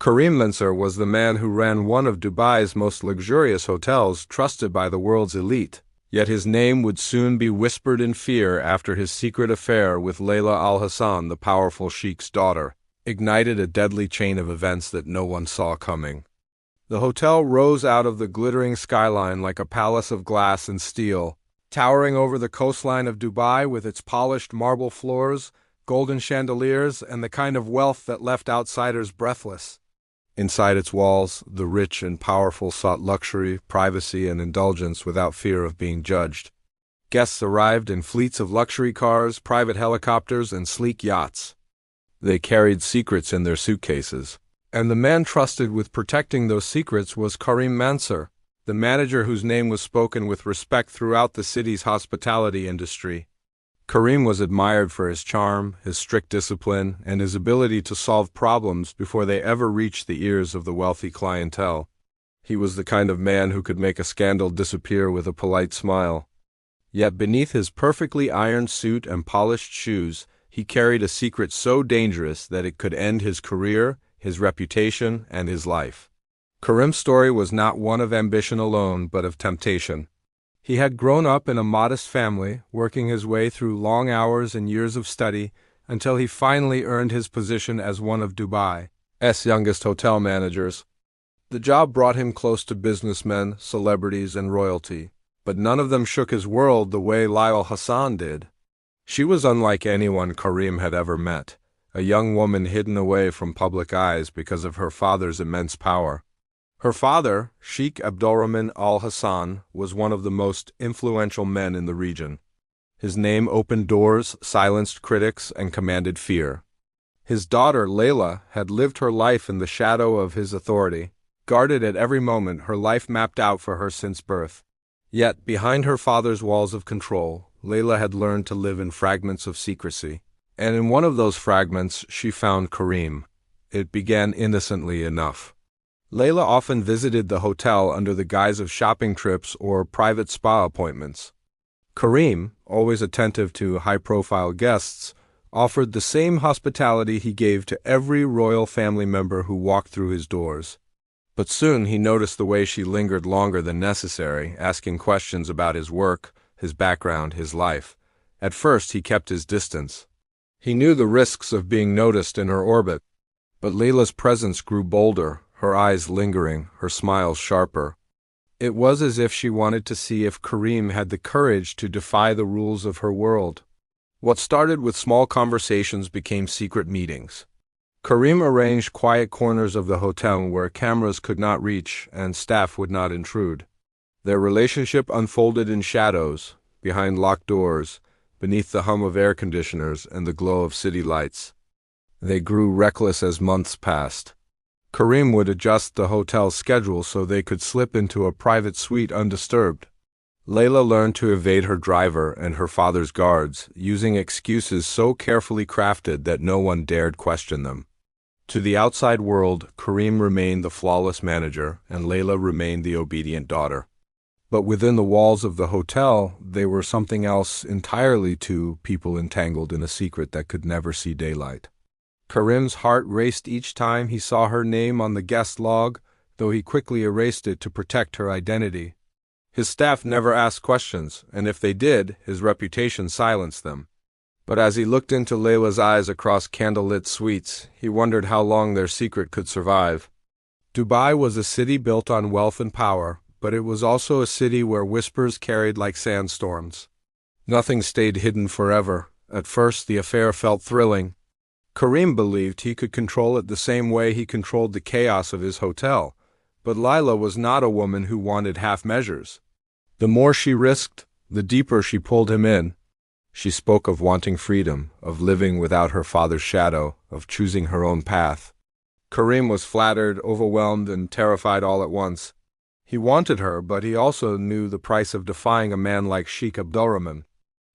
Karim Mansour was the man who ran one of Dubai's most luxurious hotels, trusted by the world's elite. Yet his name would soon be whispered in fear after his secret affair with Layla Al Hassan, the powerful Sheikh's daughter, ignited a deadly chain of events that no one saw coming. The hotel rose out of the glittering skyline like a palace of glass and steel, towering over the coastline of Dubai with its polished marble floors, golden chandeliers, and the kind of wealth that left outsiders breathless. Inside its walls, the rich and powerful sought luxury, privacy, and indulgence without fear of being judged. Guests arrived in fleets of luxury cars, private helicopters, and sleek yachts. They carried secrets in their suitcases, and the man trusted with protecting those secrets was Karim Mansour, the manager whose name was spoken with respect throughout the city's hospitality industry. Karim was admired for his charm, his strict discipline, and his ability to solve problems before they ever reached the ears of the wealthy clientele. He was the kind of man who could make a scandal disappear with a polite smile. Yet beneath his perfectly ironed suit and polished shoes, he carried a secret so dangerous that it could end his career, his reputation, and his life. Karim's story was not one of ambition alone, but of temptation. He had grown up in a modest family, working his way through long hours and years of study until he finally earned his position as one of Dubai's youngest hotel managers. The job brought him close to businessmen, celebrities, and royalty, but none of them shook his world the way Layla Hassan did. She was unlike anyone Karim had ever met, a young woman hidden away from public eyes because of her father's immense power. Her father, Sheikh Abdulrahman Al Hassan, was one of the most influential men in the region. His name opened doors, silenced critics, and commanded fear. His daughter, Layla, had lived her life in the shadow of his authority, guarded at every moment, her life mapped out for her since birth. Yet, behind her father's walls of control, Layla had learned to live in fragments of secrecy. And in one of those fragments, she found Karim. It began innocently enough. Layla often visited the hotel under the guise of shopping trips or private spa appointments. Karim, always attentive to high-profile guests, offered the same hospitality he gave to every royal family member who walked through his doors. But soon he noticed the way she lingered longer than necessary, asking questions about his work, his background, his life. At first he kept his distance. He knew the risks of being noticed in her orbit, but Layla's presence grew bolder, her eyes lingering, her smile sharper. It was as if she wanted to see if Karim had the courage to defy the rules of her world. What started with small conversations became secret meetings. Karim arranged quiet corners of the hotel where cameras could not reach and staff would not intrude. Their relationship unfolded in shadows, behind locked doors, beneath the hum of air conditioners and the glow of city lights. They grew reckless as months passed. Karim would adjust the hotel's schedule so they could slip into a private suite undisturbed. Layla learned to evade her driver and her father's guards, using excuses so carefully crafted that no one dared question them. To the outside world, Karim remained the flawless manager, and Layla remained the obedient daughter. But within the walls of the hotel, they were something else entirely, two people entangled in a secret that could never see daylight. Karim's heart raced each time he saw her name on the guest log, though he quickly erased it to protect her identity. His staff never asked questions, and if they did, his reputation silenced them. But as he looked into Layla's eyes across candlelit suites, he wondered how long their secret could survive. Dubai was a city built on wealth and power, but it was also a city where whispers carried like sandstorms. Nothing stayed hidden forever. At first, the affair felt thrilling. Karim believed he could control it the same way he controlled the chaos of his hotel, but Layla was not a woman who wanted half measures. The more she risked, the deeper she pulled him in. She spoke of wanting freedom, of living without her father's shadow, of choosing her own path. Karim was flattered, overwhelmed, and terrified all at once. He wanted her, but he also knew the price of defying a man like Sheikh Abdulrahman.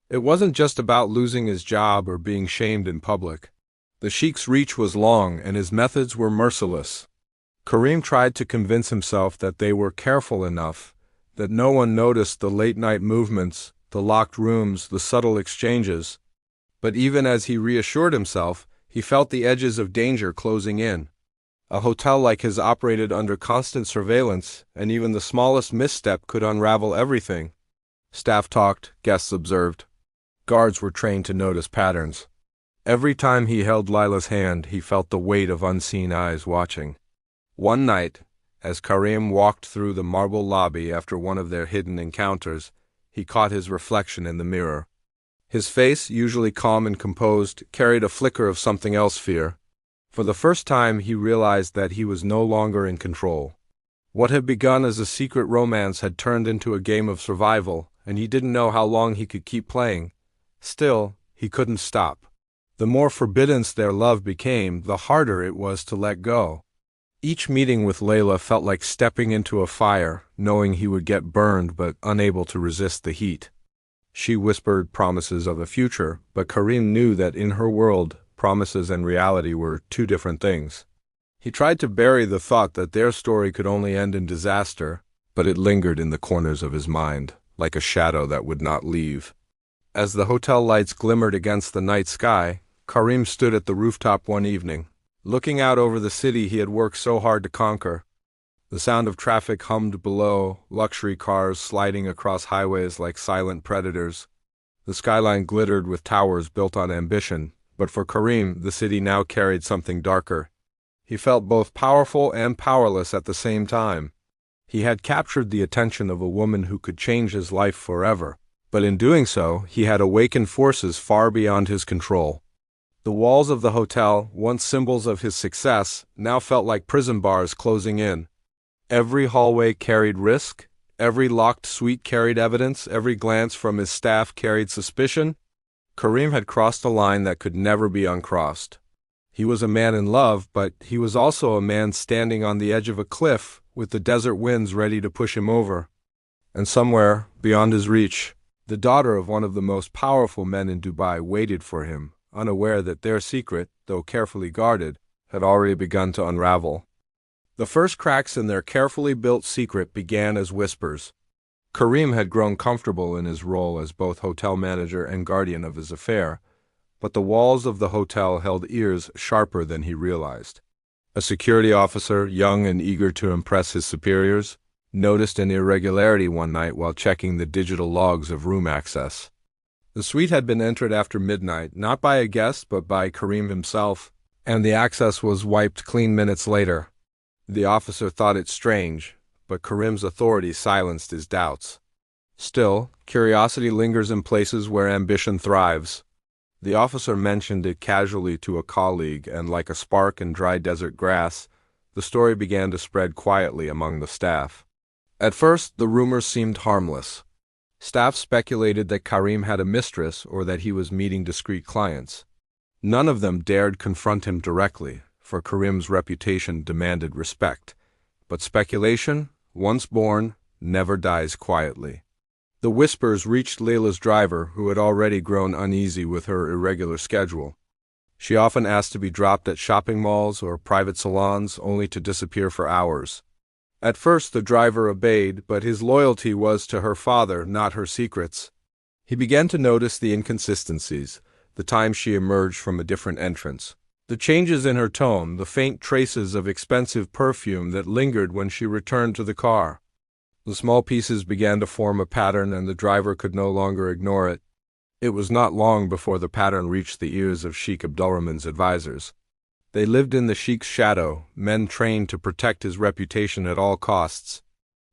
It wasn't just about losing his job or being shamed in public. The Sheikh's reach was long, and his methods were merciless. Karim tried to convince himself that they were careful enough, that no one noticed the late-night movements, the locked rooms, the subtle exchanges. But even as he reassured himself, he felt the edges of danger closing in. A hotel like his operated under constant surveillance, and even the smallest misstep could unravel everything. Staff talked, guests observed. Guards were trained to notice patterns. Every time he held Lila's hand, he felt the weight of unseen eyes watching. One night, as Karim walked through the marble lobby after one of their hidden encounters, he caught his reflection in the mirror. His face, usually calm and composed, carried a flicker of something else, fear. For the first time, he realized that he was no longer in control. What had begun as a secret romance had turned into a game of survival, and he didn't know how long he could keep playing. Still, he couldn't stop. The more forbidden their love became, the harder it was to let go. Each meeting with Layla felt like stepping into a fire, knowing he would get burned but unable to resist the heat. She whispered promises of a future, but Karim knew that in her world, promises and reality were two different things. He tried to bury the thought that their story could only end in disaster, but it lingered in the corners of his mind, like a shadow that would not leave. As the hotel lights glimmered against the night sky, Karim stood at the rooftop one evening, looking out over the city he had worked so hard to conquer. The sound of traffic hummed below, luxury cars sliding across highways like silent predators. The skyline glittered with towers built on ambition, but for Karim, the city now carried something darker. He felt both powerful and powerless at the same time. He had captured the attention of a woman who could change his life forever, but in doing so, he had awakened forces far beyond his control. The walls of the hotel, once symbols of his success, now felt like prison bars closing in. Every hallway carried risk, every locked suite carried evidence, every glance from his staff carried suspicion. Karim had crossed a line that could never be uncrossed. He was a man in love, but he was also a man standing on the edge of a cliff, with the desert winds ready to push him over. And somewhere, beyond his reach, the daughter of one of the most powerful men in Dubai waited for him, unaware that their secret, though carefully guarded, had already begun to unravel. The first cracks in their carefully built secret began as whispers. Karim had grown comfortable in his role as both hotel manager and guardian of his affair, but the walls of the hotel held ears sharper than he realized. A security officer, young and eager to impress his superiors, noticed an irregularity one night while checking the digital logs of room access. The suite had been entered after midnight, not by a guest but by Karim himself, and the access was wiped clean minutes later. The officer thought it strange, but Karim's authority silenced his doubts. Still, curiosity lingers in places where ambition thrives. The officer mentioned it casually to a colleague, and like a spark in dry desert grass, the story began to spread quietly among the staff. At first, the rumors seemed harmless. Staff speculated that Karim had a mistress or that he was meeting discreet clients. None of them dared confront him directly, for Karim's reputation demanded respect. But speculation, once born, never dies quietly. The whispers reached Layla's driver, who had already grown uneasy with her irregular schedule. She often asked to be dropped at shopping malls or private salons, only to disappear for hours. At first the driver obeyed, but his loyalty was to her father, not her secrets. He began to notice the inconsistencies, the time she emerged from a different entrance, the changes in her tone, the faint traces of expensive perfume that lingered when she returned to the car. The small pieces began to form a pattern, and the driver could no longer ignore it. It was not long before the pattern reached the ears of Sheikh Abdulrahman's advisors. They lived in the Sheikh's shadow, men trained to protect his reputation at all costs.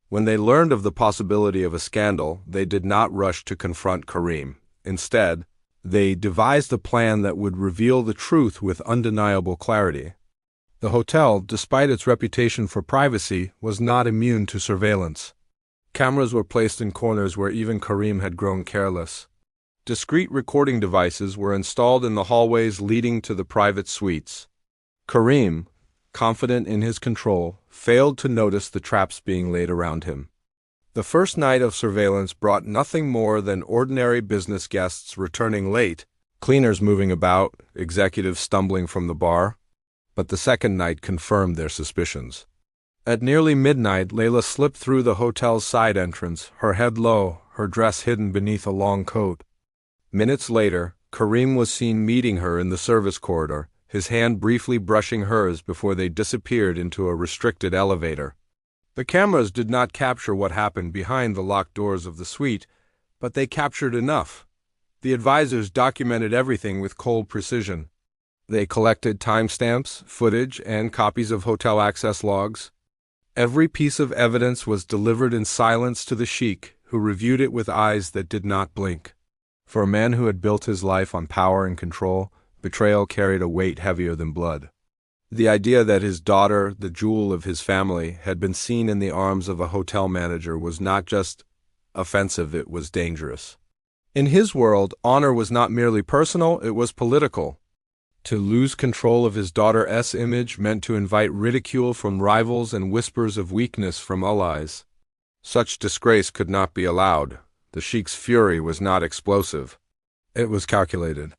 When they learned of the possibility of a scandal, they did not rush to confront Karim. Instead, they devised a plan that would reveal the truth with undeniable clarity. The hotel, despite its reputation for privacy, was not immune to surveillance. Cameras were placed in corners where even Karim had grown careless. Discreet recording devices were installed in the hallways leading to the private suites. Karim, confident in his control, failed to notice the traps being laid around him. The first night of surveillance brought nothing more than ordinary business guests returning late, cleaners moving about, executives stumbling from the bar. But the second night confirmed their suspicions. At nearly midnight, Layla slipped through the hotel's side entrance, her head low, her dress hidden beneath a long coat. Minutes later, Karim was seen meeting her in the service corridor, his hand briefly brushing hers before they disappeared into a restricted elevator. The cameras did not capture what happened behind the locked doors of the suite, but they captured enough. The advisors documented everything with cold precision. They collected timestamps, footage, and copies of hotel access logs. Every piece of evidence was delivered in silence to the Sheikh, who reviewed it with eyes that did not blink. For a man who had built his life on power and control, betrayal carried a weight heavier than blood. The idea that his daughter, the jewel of his family, had been seen in the arms of a hotel manager was not just offensive, it was dangerous. In his world, honor was not merely personal, it was political. To lose control of his daughter's image meant to invite ridicule from rivals and whispers of weakness from allies. Such disgrace could not be allowed. The Sheikh's fury was not explosive. It was calculated.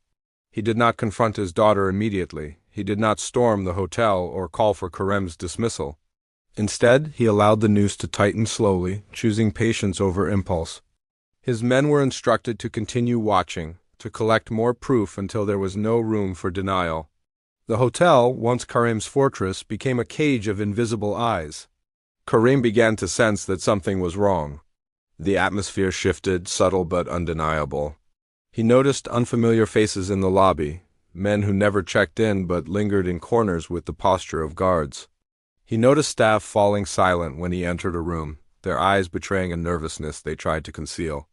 He did not confront his daughter immediately. He did not storm the hotel or call for Karim's dismissal. Instead, he allowed the noose to tighten slowly, choosing patience over impulse. His men were instructed to continue watching, to collect more proof until there was no room for denial. The hotel, once Karim's fortress, became a cage of invisible eyes. Karim began to sense that something was wrong. The atmosphere shifted, subtle but undeniable. He noticed unfamiliar faces in the lobby, men who never checked in but lingered in corners with the posture of guards. He noticed staff falling silent when he entered a room, their eyes betraying a nervousness they tried to conceal.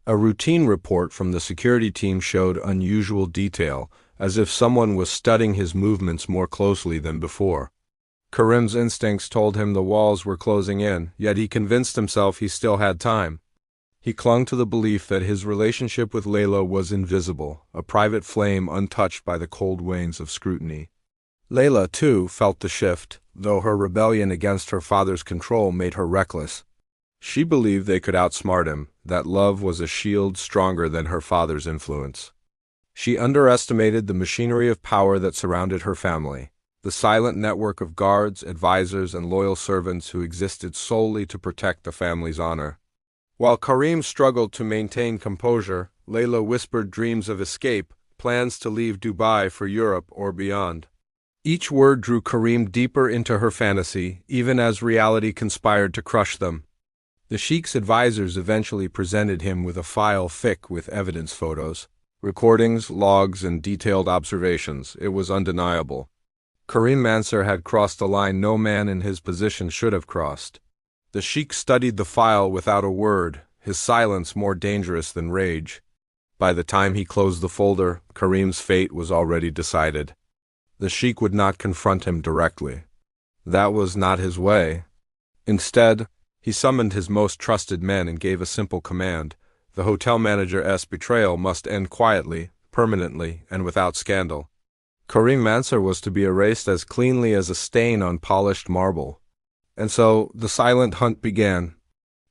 A routine report from the security team showed unusual detail, as if someone was studying his movements more closely than before. Karim's instincts told him the walls were closing in, yet he convinced himself he still had time. He clung to the belief that his relationship with Layla was invisible, a private flame untouched by the cold waves of scrutiny. Layla, too, felt the shift, though her rebellion against her father's control made her reckless. She believed they could outsmart him, that love was a shield stronger than her father's influence. She underestimated the machinery of power that surrounded her family, the silent network of guards, advisors, and loyal servants who existed solely to protect the family's honor. While Karim struggled to maintain composure, Layla whispered dreams of escape, plans to leave Dubai for Europe or beyond. Each word drew Karim deeper into her fantasy, even as reality conspired to crush them. The Sheikh's advisors eventually presented him with a file thick with evidence photos, recordings, logs, and detailed observations. It was undeniable. Karim Mansur had crossed a line no man in his position should have crossed. The Sheikh studied the file without a word, his silence more dangerous than rage. By the time he closed the folder, Karim's fate was already decided. The Sheikh would not confront him directly. That was not his way. Instead, he summoned his most trusted men and gave a simple command. The hotel manager's betrayal must end quietly, permanently, and without scandal. Karim Mansur was to be erased as cleanly as a stain on polished marble. And so the silent hunt began.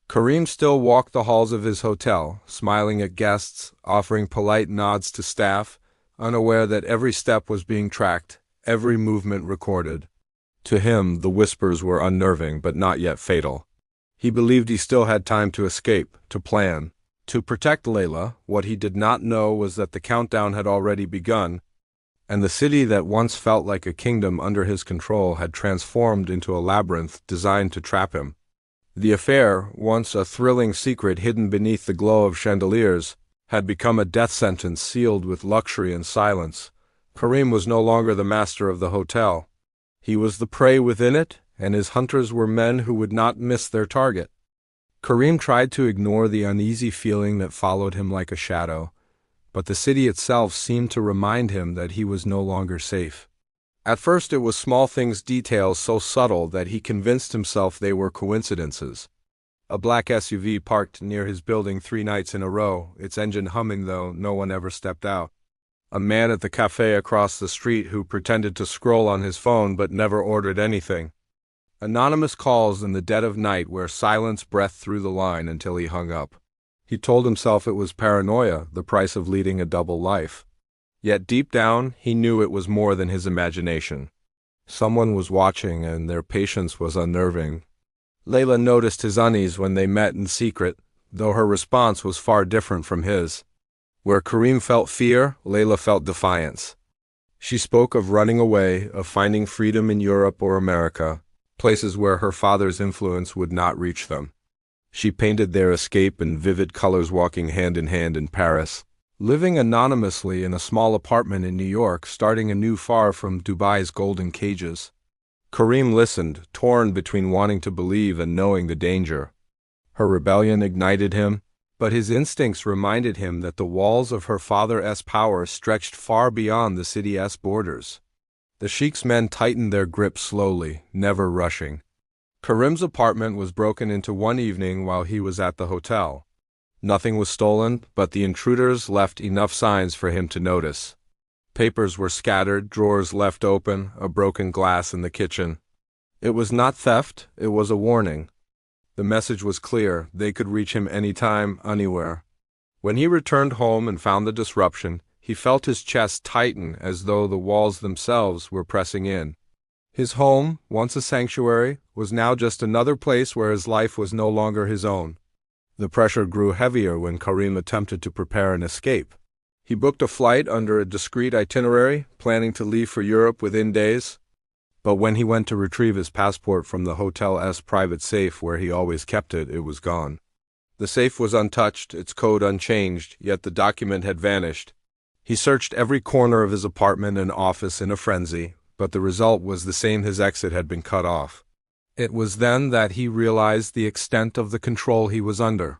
Karim still walked the halls of his hotel, smiling at guests, offering polite nods to staff, unaware that every step was being tracked, every movement recorded. To him, the whispers were unnerving but not yet fatal. He believed he still had time to escape, to plan, to protect Layla. What he did not know was that the countdown had already begun, and the city that once felt like a kingdom under his control had transformed into a labyrinth designed to trap him. The affair, once a thrilling secret hidden beneath the glow of chandeliers, had become a death sentence sealed with luxury and silence. Karim was no longer the master of the hotel. He was the prey within it, and his hunters were men who would not miss their target. Karim tried to ignore the uneasy feeling that followed him like a shadow, but the city itself seemed to remind him that he was no longer safe. At first it was small things, details so subtle that he convinced himself they were coincidences. A black SUV parked near his building 3 nights in a row, its engine humming though no one ever stepped out. A man at the cafe across the street who pretended to scroll on his phone but never ordered anything. Anonymous calls in the dead of night where silence breathed through the line until he hung up. He told himself it was paranoia, the price of leading a double life. Yet deep down, he knew it was more than his imagination. Someone was watching, and their patience was unnerving. Layla noticed his unease when they met in secret, though her response was far different from his. Where Karim felt fear, Layla felt defiance. She spoke of running away, of finding freedom in Europe or America, places where her father's influence would not reach them. She painted their escape in vivid colors, walking hand in hand in Paris, living anonymously in a small apartment in New York, starting anew far from Dubai's golden cages. Karim listened, torn between wanting to believe and knowing the danger. Her rebellion ignited him, but his instincts reminded him that the walls of her father's power stretched far beyond the city's borders. The Sheikh's men tightened their grip slowly, never rushing. Karim's apartment was broken into one evening while he was at the hotel. Nothing was stolen, but the intruders left enough signs for him to notice. Papers were scattered, drawers left open, a broken glass in the kitchen. It was not theft, it was a warning. The message was clear: they could reach him anytime, anywhere. When he returned home and found the disruption, he felt his chest tighten as though the walls themselves were pressing in. His home, once a sanctuary, was now just another place where his life was no longer his own. The pressure grew heavier when Karim attempted to prepare an escape. He booked a flight under a discreet itinerary, planning to leave for Europe within days. But when he went to retrieve his passport from the hotel's private safe where he always kept it, it was gone. The safe was untouched, its code unchanged, yet the document had vanished. He searched every corner of his apartment and office in a frenzy, but the result was the same: his exit had been cut off. It was then that he realized the extent of the control he was under.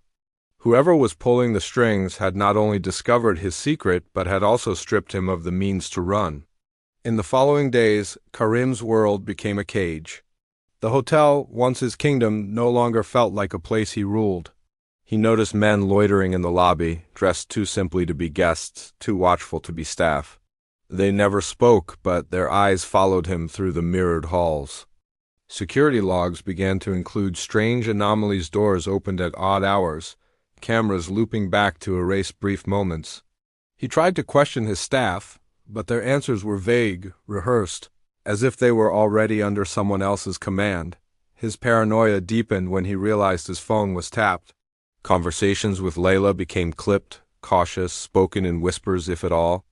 Whoever was pulling the strings had not only discovered his secret, but had also stripped him of the means to run. In the following days, Karim's world became a cage. The hotel, once his kingdom, no longer felt like a place he ruled. He noticed men loitering in the lobby, dressed too simply to be guests, too watchful to be staff. They never spoke, but their eyes followed him through the mirrored halls. Security logs began to include strange anomalies: doors opened at odd hours, cameras looping back to erase brief moments. He tried to question his staff, but their answers were vague, rehearsed, as if they were already under someone else's command. His paranoia deepened when he realized his phone was tapped. Conversations with Layla became clipped, cautious, spoken in whispers if at all.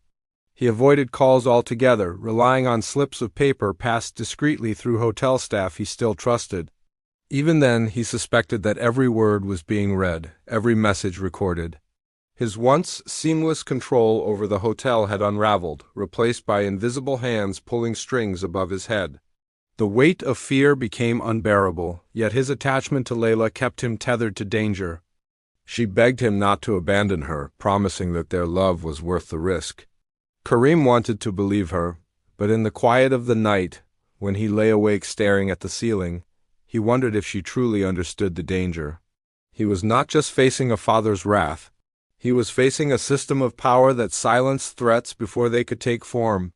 He avoided calls altogether, relying on slips of paper passed discreetly through hotel staff he still trusted. Even then, he suspected that every word was being read, every message recorded. His once seamless control over the hotel had unraveled, replaced by invisible hands pulling strings above his head. The weight of fear became unbearable, yet his attachment to Layla kept him tethered to danger. She begged him not to abandon her, promising that their love was worth the risk. Karim wanted to believe her, but in the quiet of the night, when he lay awake staring at the ceiling, he wondered if she truly understood the danger. He was not just facing a father's wrath. He was facing a system of power that silenced threats before they could take form.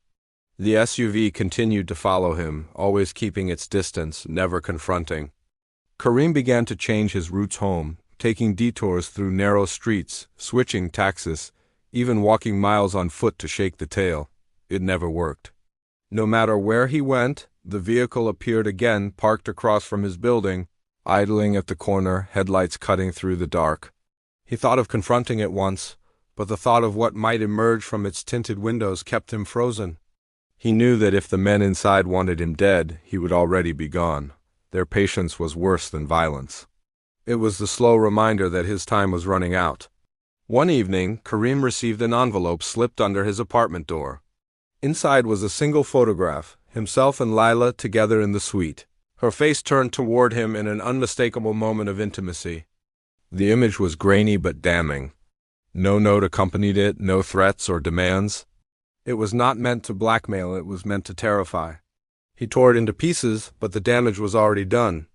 The SUV continued to follow him, always keeping its distance, never confronting. Karim began to change his routes home, taking detours through narrow streets, switching taxis, even walking miles on foot to shake the tail. It never worked. No matter where he went, the vehicle appeared again, parked across from his building, idling at the corner, headlights cutting through the dark. He thought of confronting it once, but the thought of what might emerge from its tinted windows kept him frozen. He knew that if the men inside wanted him dead, he would already be gone. Their patience was worse than violence. It was the slow reminder that his time was running out. One evening, Karim received an envelope slipped under his apartment door. Inside was a single photograph, himself and Layla together in the suite, her face turned toward him in an unmistakable moment of intimacy. The image was grainy but damning. No note accompanied it, no threats or demands. It was not meant to blackmail, it was meant to terrify. He tore it into pieces, but the damage was already done.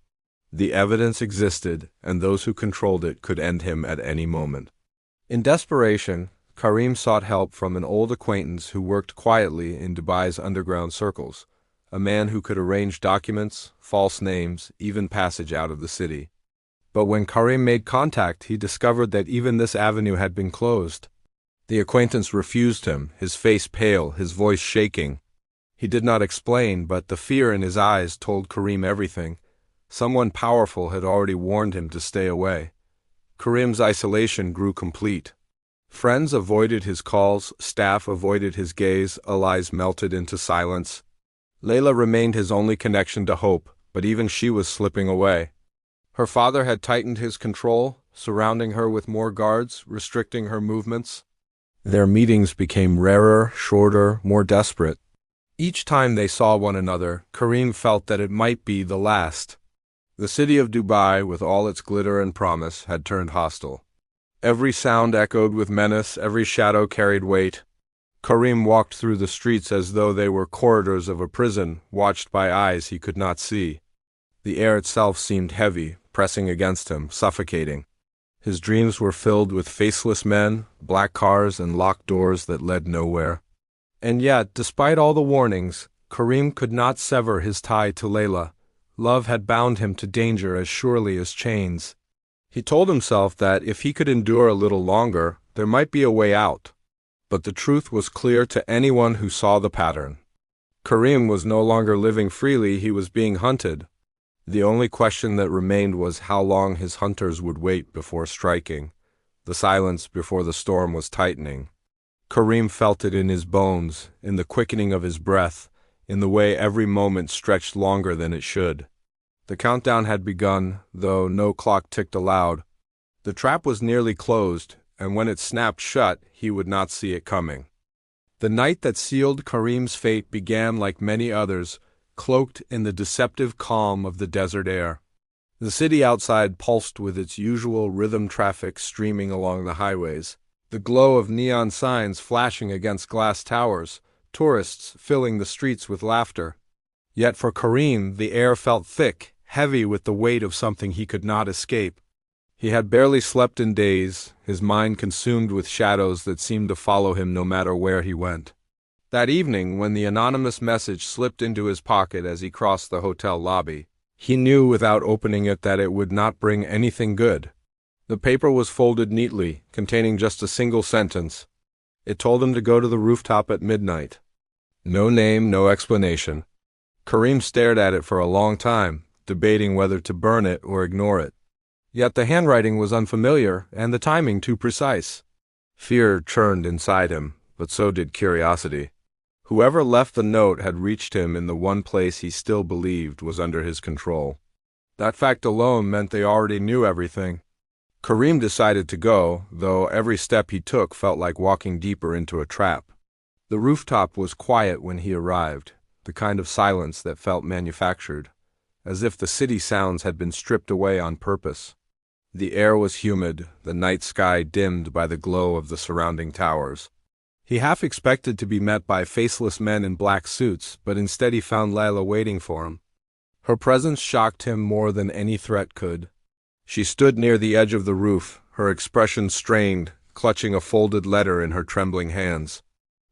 The evidence existed, and those who controlled it could end him at any moment. In desperation, Karim sought help from an old acquaintance who worked quietly in Dubai's underground circles, a man who could arrange documents, false names, even passage out of the city. But when Karim made contact, he discovered that even this avenue had been closed. The acquaintance refused him, his face pale, his voice shaking. He did not explain, but the fear in his eyes told Karim everything. Someone powerful had already warned him to stay away. Karim's isolation grew complete. Friends avoided his calls, staff avoided his gaze, allies melted into silence. Layla remained his only connection to hope, but even she was slipping away. Her father had tightened his control, surrounding her with more guards, restricting her movements. Their meetings became rarer, shorter, more desperate. Each time they saw one another, Karim felt that it might be the last. The city of Dubai, with all its glitter and promise, had turned hostile. Every sound echoed with menace, every shadow carried weight. Karim walked through the streets as though they were corridors of a prison, watched by eyes he could not see. The air itself seemed heavy, pressing against him, suffocating. His dreams were filled with faceless men, black cars, and locked doors that led nowhere. And yet, despite all the warnings, Karim could not sever his tie to Layla. Love had bound him to danger as surely as chains. He told himself that if he could endure a little longer, there might be a way out. But the truth was clear to anyone who saw the pattern. Karim was no longer living freely, he was being hunted. The only question that remained was how long his hunters would wait before striking. The silence before the storm was tightening. Karim felt it in his bones, in the quickening of his breath, in the way every moment stretched longer than it should. The countdown had begun, though no clock ticked aloud. The trap was nearly closed, and when it snapped shut, he would not see it coming. The night that sealed Karim's fate began like many others, cloaked in the deceptive calm of the desert air. The city outside pulsed with its usual rhythm traffic streaming along the highways, the glow of neon signs flashing against glass towers, tourists filling the streets with laughter. Yet for Karim, the air felt thick, heavy with the weight of something he could not escape. He had barely slept in days, his mind consumed with shadows that seemed to follow him no matter where he went. That evening, when the anonymous message slipped into his pocket as he crossed the hotel lobby, he knew without opening it that it would not bring anything good. The paper was folded neatly, containing just a single sentence. It told him to go to the rooftop at midnight. No name, no explanation. Karim stared at it for a long time, debating whether to burn it or ignore it. Yet the handwriting was unfamiliar, and the timing too precise. Fear churned inside him, but so did curiosity. Whoever left the note had reached him in the one place he still believed was under his control. That fact alone meant they already knew everything. Karim decided to go, though every step he took felt like walking deeper into a trap. The rooftop was quiet when he arrived, the kind of silence that felt manufactured, as if the city sounds had been stripped away on purpose. The air was humid, the night sky dimmed by the glow of the surrounding towers. He half expected to be met by faceless men in black suits, but instead he found Layla waiting for him. Her presence shocked him more than any threat could. She stood near the edge of the roof, her expression strained, clutching a folded letter in her trembling hands.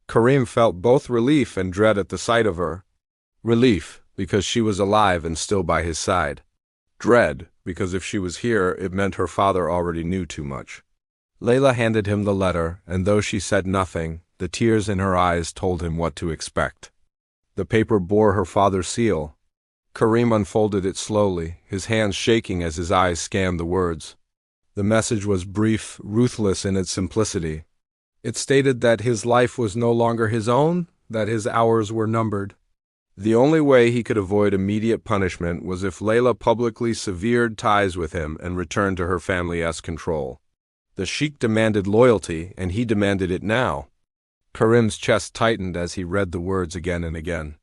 Karim felt both relief and dread at the sight of her. Relief, because she was alive and still by his side. Dread, because if she was here, it meant her father already knew too much. Layla handed him the letter, and though she said nothing, the tears in her eyes told him what to expect. The paper bore her father's seal. Karim unfolded it slowly, his hands shaking as his eyes scanned the words. The message was brief, ruthless in its simplicity. It stated that his life was no longer his own, that his hours were numbered. The only way he could avoid immediate punishment was if Layla publicly severed ties with him and returned to her family's control. The Sheikh demanded loyalty, and he demanded it now. Karim's chest tightened as he read the words again and again.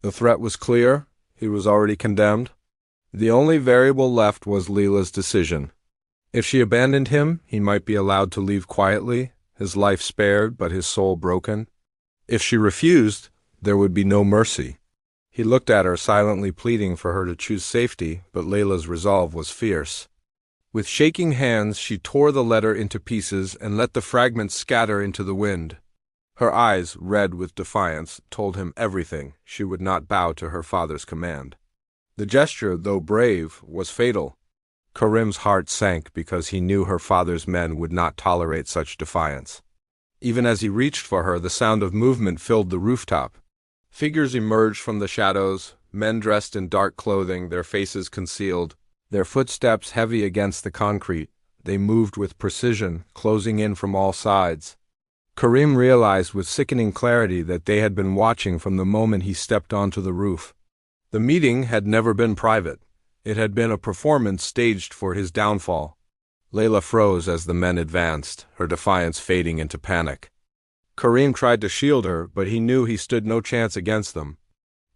The threat was clear. He was already condemned. The only variable left was Layla's decision. If she abandoned him, he might be allowed to leave quietly, his life spared but his soul broken. If she refused, there would be no mercy. He looked at her, silently pleading for her to choose safety, but Layla's resolve was fierce. With shaking hands, she tore the letter into pieces and let the fragments scatter into the wind. Her eyes, red with defiance, told him everything. She would not bow to her father's command. The gesture, though brave, was fatal. Karim's heart sank because he knew her father's men would not tolerate such defiance. Even as he reached for her, the sound of movement filled the rooftop. Figures emerged from the shadows, men dressed in dark clothing, their faces concealed, their footsteps heavy against the concrete. They moved with precision, closing in from all sides. Karim realized with sickening clarity that they had been watching from the moment he stepped onto the roof. The meeting had never been private. It had been a performance staged for his downfall. Layla froze as the men advanced, her defiance fading into panic. Karim tried to shield her, but he knew he stood no chance against them.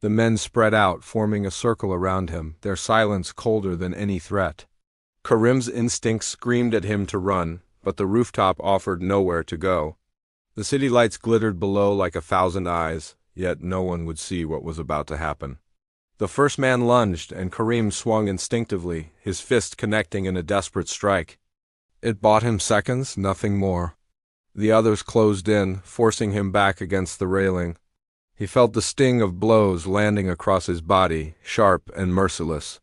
The men spread out, forming a circle around him, their silence colder than any threat. Karim's instincts screamed at him to run, but the rooftop offered nowhere to go. The city lights glittered below like 1,000 eyes, yet no one would see what was about to happen. The first man lunged, and Karim swung instinctively, his fist connecting in a desperate strike. It bought him seconds, nothing more. The others closed in, forcing him back against the railing. He felt the sting of blows landing across his body, sharp and merciless.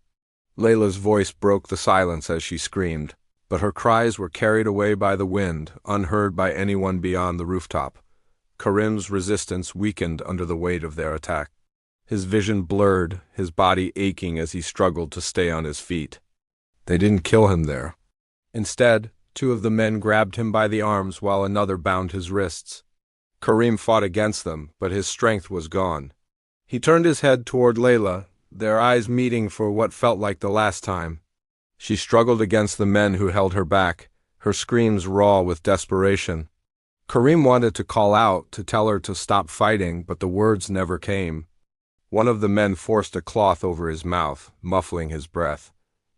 Layla's voice broke the silence as she screamed, but her cries were carried away by the wind, unheard by anyone beyond the rooftop. Karim's resistance weakened under the weight of their attack. His vision blurred, his body aching as he struggled to stay on his feet. They didn't kill him there. Instead, 2 of the men grabbed him by the arms while another bound his wrists. Karim fought against them, but his strength was gone. He turned his head toward Layla, their eyes meeting for what felt like the last time. She struggled against the men who held her back, her screams raw with desperation. Karim wanted to call out, to tell her to stop fighting, but the words never came. One of the men forced a cloth over his mouth, muffling his breath.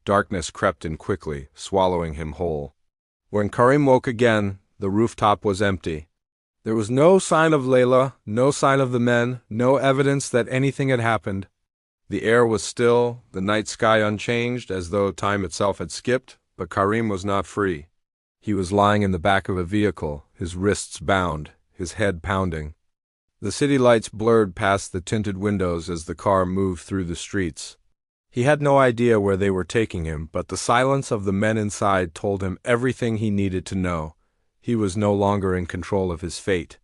Darkness crept in quickly, swallowing him whole. When Karim woke again, the rooftop was empty. There was no sign of Layla, no sign of the men, no evidence that anything had happened. The air was still, the night sky unchanged, as though time itself had skipped, but Karim was not free. He was lying in the back of a vehicle, his wrists bound, his head pounding. The city lights blurred past the tinted windows as the car moved through the streets. He had no idea where they were taking him, but the silence of the men inside told him everything he needed to know. He was no longer in control of his fate.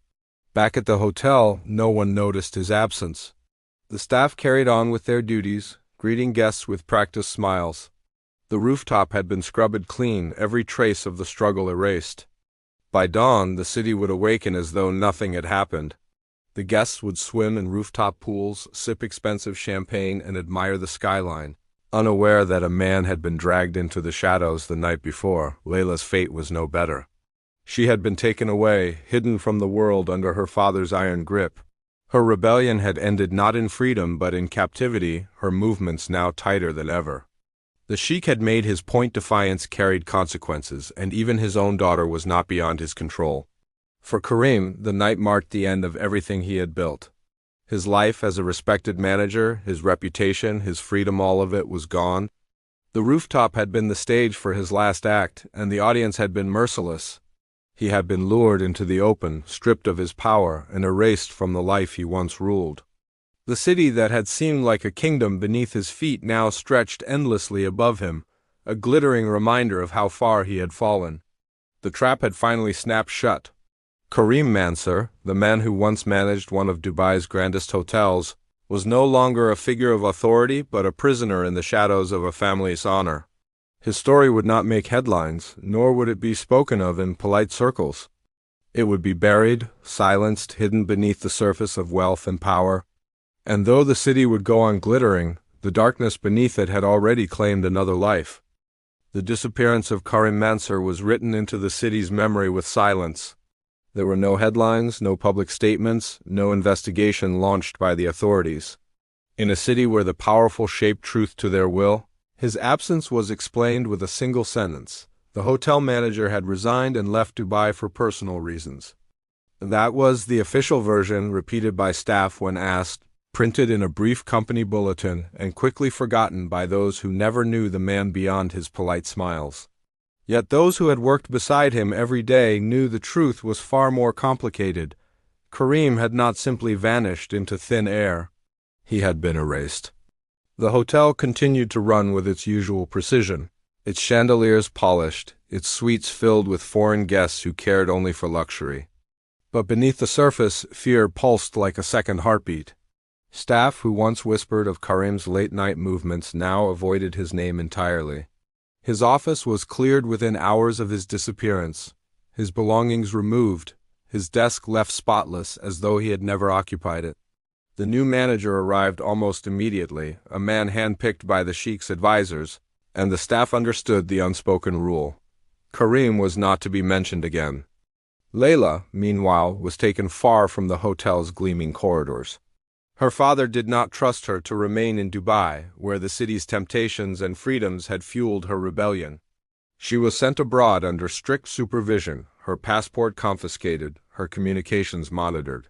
Back at the hotel, no one noticed his absence. The staff carried on with their duties, greeting guests with practiced smiles. The rooftop had been scrubbed clean, every trace of the struggle erased. By dawn, the city would awaken as though nothing had happened. The guests would swim in rooftop pools, sip expensive champagne, and admire the skyline, unaware that a man had been dragged into the shadows the night before. Layla's fate was no better. She had been taken away, hidden from the world under her father's iron grip. Her rebellion had ended not in freedom but in captivity, her movements now tighter than ever. The Sheikh had made his point. Defiance carried consequences, and even his own daughter was not beyond his control. For Karim, the night marked the end of everything he had built. His life as a respected manager, his reputation, his freedom, all of it was gone. The rooftop had been the stage for his last act, and the audience had been merciless. He had been lured into the open, stripped of his power, and erased from the life he once ruled. The city that had seemed like a kingdom beneath his feet now stretched endlessly above him, a glittering reminder of how far he had fallen. The trap had finally snapped shut. Karim Mansur, the man who once managed one of Dubai's grandest hotels, was no longer a figure of authority but a prisoner in the shadows of a family's honor. His story would not make headlines, nor would it be spoken of in polite circles. It would be buried, silenced, hidden beneath the surface of wealth and power. And though the city would go on glittering, the darkness beneath it had already claimed another life. The disappearance of Karim Mansur was written into the city's memory with silence. There were no headlines, no public statements, no investigation launched by the authorities. In a city where the powerful shaped truth to their will, his absence was explained with a single sentence. The hotel manager had resigned and left Dubai for personal reasons. That was the official version, repeated by staff when asked, printed in a brief company bulletin, and quickly forgotten by those who never knew the man beyond his polite smiles. Yet those who had worked beside him every day knew the truth was far more complicated. Karim had not simply vanished into thin air. He had been erased. The hotel continued to run with its usual precision, its chandeliers polished, its suites filled with foreign guests who cared only for luxury. But beneath the surface, fear pulsed like a second heartbeat. Staff who once whispered of Karim's late-night movements now avoided his name entirely. His office was cleared within hours of his disappearance, his belongings removed, his desk left spotless as though he had never occupied it. The new manager arrived almost immediately, a man handpicked by the Sheikh's advisors, and the staff understood the unspoken rule. Karim was not to be mentioned again. Layla, meanwhile, was taken far from the hotel's gleaming corridors. Her father did not trust her to remain in Dubai, where the city's temptations and freedoms had fueled her rebellion. She was sent abroad under strict supervision, her passport confiscated, her communications monitored.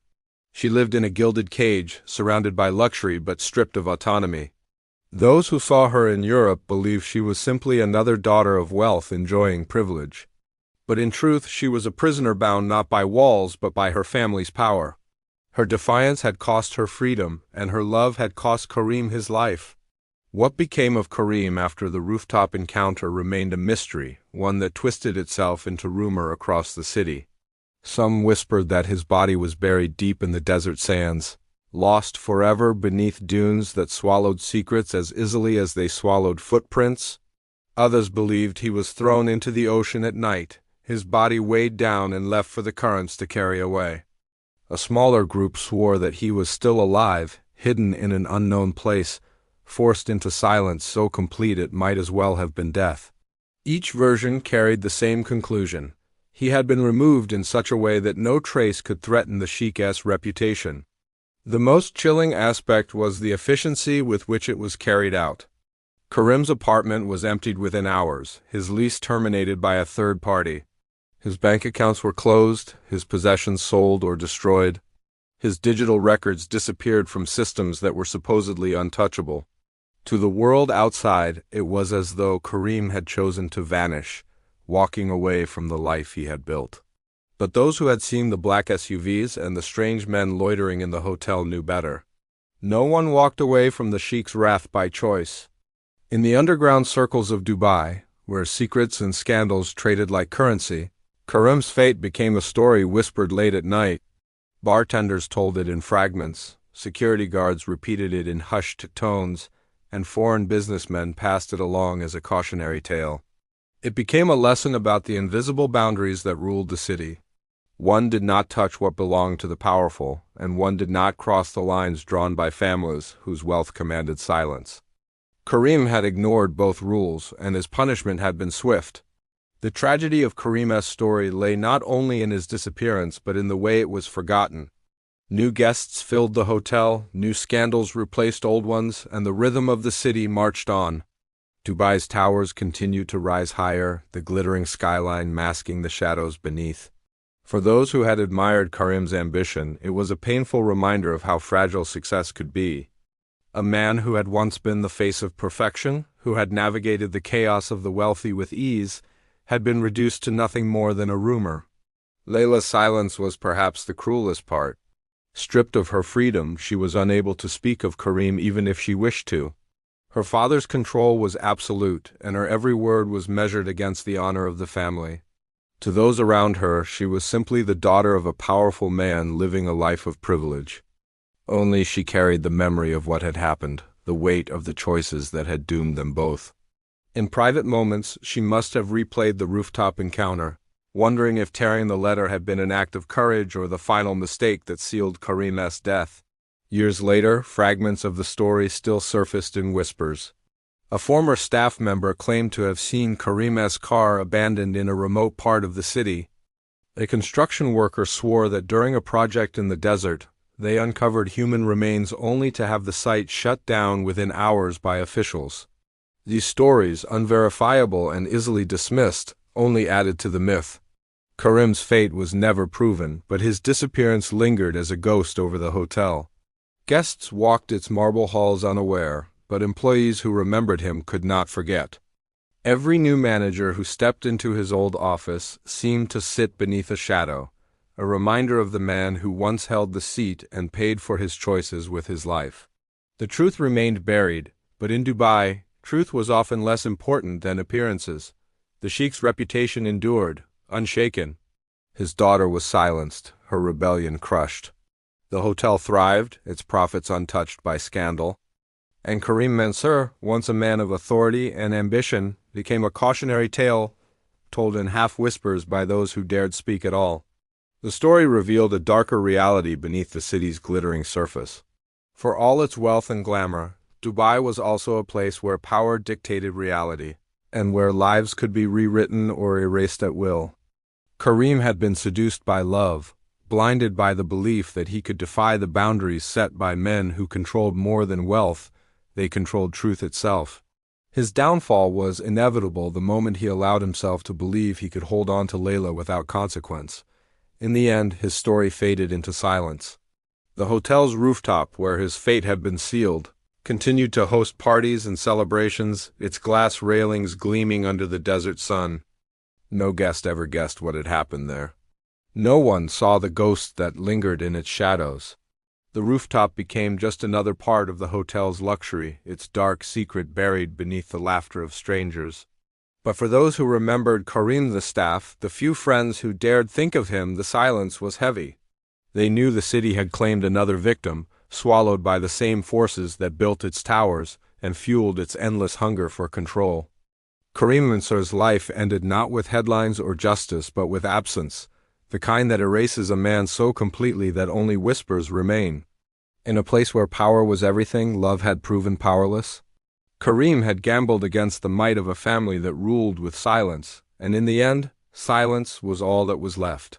She lived in a gilded cage, surrounded by luxury but stripped of autonomy. Those who saw her in Europe believed she was simply another daughter of wealth enjoying privilege. But in truth, she was a prisoner bound not by walls but by her family's power. Her defiance had cost her freedom, and her love had cost Karim his life. What became of Karim after the rooftop encounter remained a mystery, one that twisted itself into rumor across the city. Some whispered that his body was buried deep in the desert sands, lost forever beneath dunes that swallowed secrets as easily as they swallowed footprints. Others believed he was thrown into the ocean at night, his body weighed down and left for the currents to carry away. A smaller group swore that he was still alive, hidden in an unknown place, forced into silence so complete it might as well have been death. Each version carried the same conclusion. He had been removed in such a way that no trace could threaten the Sheikh's reputation. The most chilling aspect was the efficiency with which it was carried out. Karim's apartment was emptied within hours, his lease terminated by a third party. His bank accounts were closed, his possessions sold or destroyed. His digital records disappeared from systems that were supposedly untouchable. To the world outside, it was as though Karim had chosen to vanish, walking away from the life he had built. But those who had seen the black SUVs and the strange men loitering in the hotel knew better. No one walked away from the Sheikh's wrath by choice. In the underground circles of Dubai, where secrets and scandals traded like currency, Karim's fate became a story whispered late at night. Bartenders told it in fragments, security guards repeated it in hushed tones, and foreign businessmen passed it along as a cautionary tale. It became a lesson about the invisible boundaries that ruled the city. One did not touch what belonged to the powerful, and one did not cross the lines drawn by families whose wealth commanded silence. Karim had ignored both rules, and his punishment had been swift. The tragedy of Karim's story lay not only in his disappearance but in the way it was forgotten. New guests filled the hotel, new scandals replaced old ones, and the rhythm of the city marched on. Dubai's towers continued to rise higher, the glittering skyline masking the shadows beneath. For those who had admired Karim's ambition, it was a painful reminder of how fragile success could be. A man who had once been the face of perfection, who had navigated the chaos of the wealthy with ease, had been reduced to nothing more than a rumor. Layla's silence was perhaps the cruelest part. Stripped of her freedom, she was unable to speak of Karim even if she wished to. Her father's control was absolute, and her every word was measured against the honor of the family. To those around her, she was simply the daughter of a powerful man living a life of privilege. Only she carried the memory of what had happened, the weight of the choices that had doomed them both. In private moments, she must have replayed the rooftop encounter, wondering if tearing the letter had been an act of courage or the final mistake that sealed Karim's death. Years later, fragments of the story still surfaced in whispers. A former staff member claimed to have seen Karim's car abandoned in a remote part of the city. A construction worker swore that during a project in the desert, they uncovered human remains only to have the site shut down within hours by officials. These stories, unverifiable and easily dismissed, only added to the myth. Karim's fate was never proven, but his disappearance lingered as a ghost over the hotel. Guests walked its marble halls unaware, but employees who remembered him could not forget. Every new manager who stepped into his old office seemed to sit beneath a shadow, a reminder of the man who once held the seat and paid for his choices with his life. The truth remained buried, but in Dubai, truth was often less important than appearances. The Sheikh's reputation endured, unshaken. His daughter was silenced, her rebellion crushed. The hotel thrived, its profits untouched by scandal. And Karim Mansour, once a man of authority and ambition, became a cautionary tale told in half-whispers by those who dared speak at all. The story revealed a darker reality beneath the city's glittering surface. For all its wealth and glamour, Dubai was also a place where power dictated reality, and where lives could be rewritten or erased at will. Karim had been seduced by love, blinded by the belief that he could defy the boundaries set by men who controlled more than wealth, they controlled truth itself. His downfall was inevitable the moment he allowed himself to believe he could hold on to Layla without consequence. In the end, his story faded into silence. The hotel's rooftop, where his fate had been sealed, continued to host parties and celebrations, its glass railings gleaming under the desert sun. No guest ever guessed what had happened there. No one saw the ghost that lingered in its shadows. The rooftop became just another part of the hotel's luxury, its dark secret buried beneath the laughter of strangers. But for those who remembered Karim the staff, the few friends who dared think of him, the silence was heavy. They knew the city had claimed another victim, swallowed by the same forces that built its towers and fueled its endless hunger for control. Karim Mansour's life ended not with headlines or justice, but with absence, the kind that erases a man so completely that only whispers remain. In a place where power was everything, love had proven powerless. Karim had gambled against the might of a family that ruled with silence, and in the end, silence was all that was left.